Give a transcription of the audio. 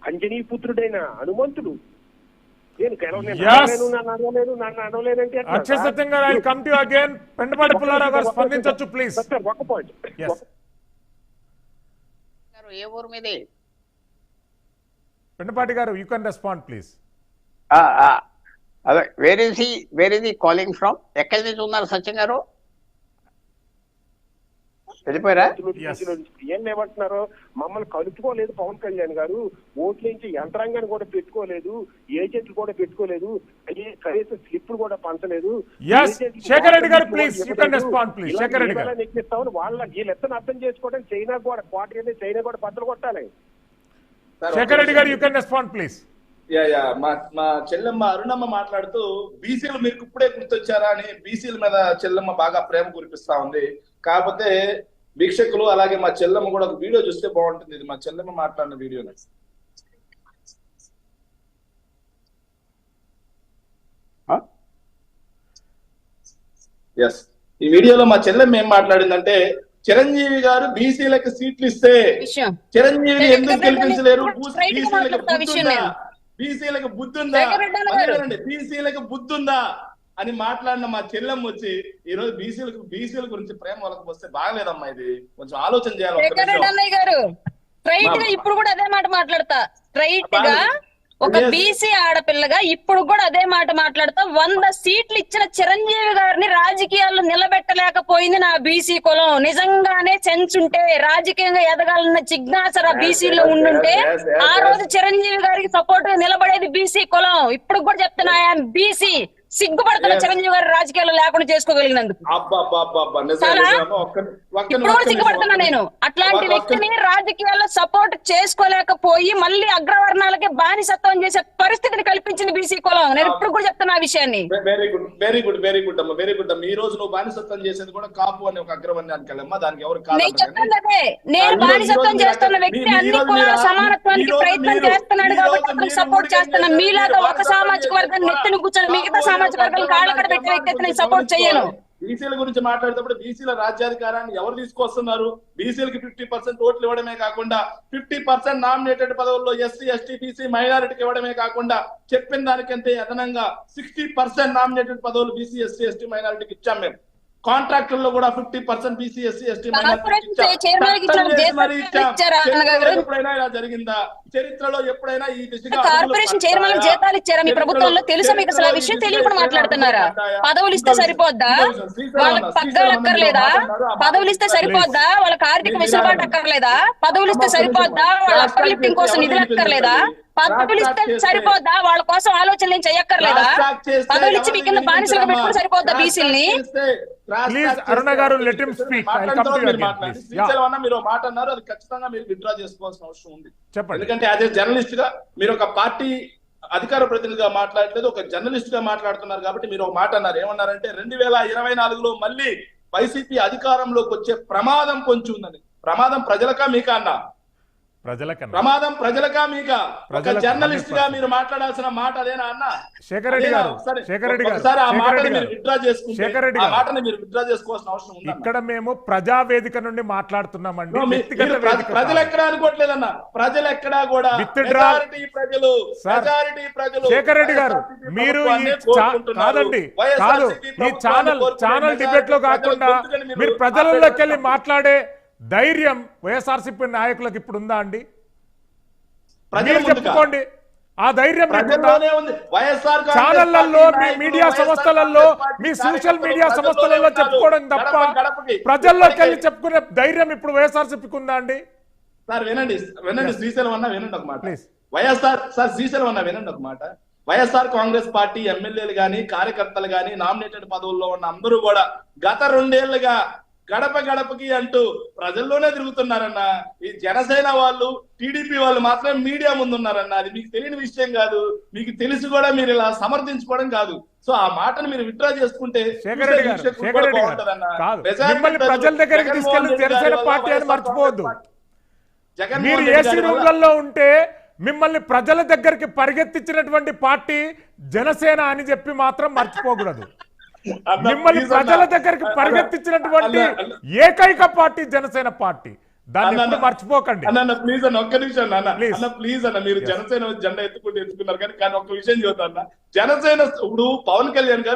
అంజనీ పుత్రుడైన హనుమంతుడు నేను నన్ను అనలేనంటే ఒక పాయింట్. ఏ ఊరు మీది? పెండపాటి గారు, యూ కెన్ రెస్పాండ్ ప్లీజ్. అదే where is he calling from? ఎక్కడి నుంచి ఉన్నారు సత్యం గారు? వెళ్ళిపోయారా? ఏం ఏమంటున్నారు? మమ్మల్ని కలుపుకోలేదు పవన్ కళ్యాణ్ గారు, ఓట్ల నుంచి యంత్రాంగాన్ని కూడా పెట్టుకోలేదు, ఏజెంట్లు కూడా పెట్టుకోలేదు, కనీసం స్లిప్లు కూడా పంచలేదు. వాళ్ళ వీళ్ళెత్తను అర్థం చేసుకోవడం చైనా కూడా బద్దలు కొట్టాలి. శేఖర్ రెడ్డి గారు, యూ కెన్ రెస్పాండ్ ప్లీజ్. మా చెల్లెమ్మ అరుణమ్మ మాట్లాడుతూ బీసీలు మీకు ఇప్పుడే గుర్తొచ్చారా అని బీసీల మీద చెల్లెమ్మ బాగా ప్రేమ కురిపిస్తా ఉంది. కాకపోతే వీక్షకులు అలాగే మా చెల్లెమ్మ కూడా ఒక వీడియో చూస్తే బాగుంటుంది. ఇది మా చెల్లెమ్మ మాట్లాడిన వీడియో. ఎస్, ఈ వీడియోలో మా చెల్లెమ్మ ఏం మాట్లాడిందంటే, చిరంజీవి గారు బీసీలకు సీట్లు ఇస్తే చిరంజీవిని ఎందుకు గెలిపించలేరు? బీసీలకు బుద్ధుందా? బీసీలకు బుద్ధుందా అని మాట్లాడిన మా చెల్లెమ్మ వచ్చి ఈ రోజు బీసీల గురించి ప్రేమ వాళ్ళకి వస్తే బాగలేదమ్మా, ఇది కొంచెం ఆలోచన చేయాలి. ఇప్పుడు కూడా అదే మాట మాట్లాడతా, స్ట్రైట్ గా ఒక బీసీ ఆడపిల్లగా ఇప్పుడు కూడా అదే మాట మాట్లాడతా. 100 సీట్లు ఇచ్చిన చిరంజీవి గారిని రాజకీయాల్లో నిలబెట్టలేకపోయింది నా బీసీ కులం. నిజంగానే సెన్స్ ఉంటే, రాజకీయంగా ఎదగాలన్న జిజ్ఞాస బీసీలో ఉండుంటే ఆ రోజు చిరంజీవి గారికి సపోర్ట్ గా నిలబడేది బీసీ కులం. ఇప్పుడు కూడా చెప్తున్నా, ఐఎమ్ బీసీ. సిగ్గుపడుతున్న చిరంజీవి గారు రాజకీయాల్లో లేకుండా చేసుకోగలిగినందుకు ఇప్పుడు కూడా సిగ్గుపడుతున్నా నేను. అట్లాంటి వ్యక్తిని రాజకీయాల్లో సపోర్ట్ చేసుకోలేకపోయి మళ్ళీ అగ్రవర్ణాలకి బానిసత్వం చేసే పరిస్థితిని కల్పించింది బీసీ కులం. నేను ఇప్పుడు కూడా చెప్తున్నా ఆ విషయాన్ని. వెరీ గుడ్ అమ్మ. ఈ రోజు నువ్వు బానిసత్వం చేసేది కూడా కాపు అని ఒక అగ్రవర్ణానికి వెళ్ళమ్మా, దానికి ఎవరు కాదు. నేను చెప్తాను అదే, నేను బానిసత్వం చేస్తున్న వ్యక్తి అన్ని కులాల సమానత్వానికి ప్రయత్నం చేస్తున్నాడు కాబట్టి అతను సపోర్ట్ చేస్తున్నా. మీలాగా ఒక సామాజిక వర్గాన్ని నెత్తిని కూర్చొని మిగతా సామాజిక వర్గాలు కాళ్ళక్కడ పెట్టే వ్యక్తి నేను సపోర్ట్ చేయను. బీసీల గురించి మాట్లాడేటప్పుడు బీసీల రాజ్యాధికారాన్ని ఎవరు తీసుకొస్తున్నారు? బీసీలకి 50% ఓట్లు ఇవ్వడమే కాకుండా 50% నామినేటెడ్ పదవుల్లో ఎస్సీ ఎస్టీ బీసీ మైనారిటీకి ఇవ్వడమే కాకుండా చెప్పిన దానికంటే అదనంగా 60% నామినేటెడ్ పదవులు బీసీ ఎస్సీ ఎస్టీ మైనారిటీకి ఇచ్చాం మేము. కాంట్రాక్టుల్లో కూడా 50% బీసీ ఎస్సీ ఎస్టీ ఎప్పుడైనా ఇలా జరిగిందా? చరిత్రలో ఎప్పుడైనా ఈ దిశగా కార్పొరేషన్ చైర్మన్ జీతాలు ఇచ్చారా మీ ప్రభుత్వంలో? తెలుసా మీకు? అసలు ఆ విషయం తెలియకుండా మాట్లాడుతున్నారా? పదవులు ఇస్తే సరిపోద్దా? వాళ్ళకి పగ్గాలు అక్కర్లేదా? పదవులు ఇస్తే సరిపోద్దా? వాళ్ళకి ఆర్థిక వెసులుబాటు అక్కర్లేదా? పదవులు ఇస్తే సరిపోద్దా? వాళ్ళ అప్పర్ లిఫ్టింగ్ కోసం నిధులు అక్కర్లేదా? పదవులు ఇస్తే సరిపోద్దా? వాళ్ళ కోసం ఆలోచనలు ఏం చెయ్యక్కర్లేదా? పదవులు ఇచ్చి మీ కింద బానిసలుగా పెట్టుకుని సరిపోద్దా బీసీల్ని? మీరు మాట అన్నారు, అది ఖచ్చితంగా మీరు విత్డ్రా చేసుకోవాల్సిన అవసరం ఉంది. ఎందుకంటే అదే జర్నలిస్ట్ గా మీరు ఒక పార్టీ అధికార ప్రతినిధిగా మాట్లాడలేదు, ఒక జర్నలిస్ట్ గా మాట్లాడుతున్నారు కాబట్టి మీరు ఒక మాట అన్నారు. ఏమన్నారంటే 2024లో మళ్ళీ వైసీపీ అధికారంలోకి వచ్చే ప్రమాదం కొంచెం ఉందని. ప్రమాదం ప్రజలకా మీకా అన్నా? ప్రమాదం ప్రజలకా మీకా? ఒక జర్నలిస్ట్ గా మీరు మాట్లాడాల్సిన మాట అదేనా అన్న? శేఖర్ రెడ్డి గారు, ఒకసారి ఆ మాటని మీరు విత్డ్రా చేసుకుంటే, ఆ మాటని మీరు విత్డ్రా చేసుకోవాల్సిన అవసరం ఉంది. ఇక్కడ మేము ప్రజావేదిక నుండి మాట్లాడుతున్నామండి. ప్రజలు ఎక్కడా అనుకోవట్లేదన్న, ప్రజలు ఎక్కడా కూడా మెజారిటీ ప్రజలు శేఖర్ రెడ్డి గారు, మీరు కాదండి, కాదు, ఈ ఛానల్ డిబేట్ లో కాకుండా మీరు ప్రజలలోకి వెళ్ళి మాట్లాడే ధైర్యం వైఎస్ఆర్సీపీ నాయకులకు ఇప్పుడు ఉందా అండి? చెప్పుకోండి. ఆ ధైర్యం ఛానళ్లలో, మీ మీడియా సంస్థలలో, మీ సోషల్ మీడియా సంస్థలలో చెప్పుకోవడం తప్ప ప్రజల్లోకి వెళ్ళి చెప్పుకునే ధైర్యం ఇప్పుడు వైఎస్ఆర్సీపీకి ఉందా అండి? సార్ వినండి శ్రీశైలం అన్న, వినండి ఒక మాట. శ్రీశైలం అన్న వినండి ఒక మాట. వైఎస్ఆర్ కాంగ్రెస్ పార్టీ ఎమ్మెల్యేలు గాని కార్యకర్తలు గాని నామినేటెడ్ పదవుల్లో ఉన్న అందరూ కూడా గత 2 ఏళ్లుగా గడప గడపకి అంటూ ప్రజల్లోనే తిరుగుతున్నారన్న. ఈ జనసేన వాళ్ళు, టీడీపీ వాళ్ళు మాత్రం మీడియా ముందు ఉన్నారన్న. అది మీకు తెలియని విషయం కాదు, మీకు తెలిసి కూడా మీరు ఇలా సమర్థించుకోవడం కాదు. సో ఆ మాటను మీరు విత్డ్రా చేసుకుంటే ప్రజల దగ్గరికి తీసుకెళ్లి జనసేన పార్టీ అని మర్చిపోవద్దు. మీరు ఏసీ రూమ్లలో ఉంటే మిమ్మల్ని ప్రజల దగ్గరికి పరిగెత్తించినటువంటి పార్టీ జనసేన అని చెప్పి మాత్రం మర్చిపోకూడదు. మిమ్మల్ని ప్రజల దగ్గరికి పరిగెత్తించినటువంటి ఏకైక పార్టీ జనసేన పార్టీ. దాన్ని ఎప్పుడు మర్చిపోకండి. అన్న ప్లీజ్ అన్న ఒక్క నిమిషం అన్న ప్లీజ్ అన్న మీరు జనసేన జెండా ఎత్తుకుంటూ ఎత్తుకున్నారు కానీ ఒక్క విషయం చెబుతా అన్న. జనసేన ఇప్పుడు పవన్ కళ్యాణ్ గారు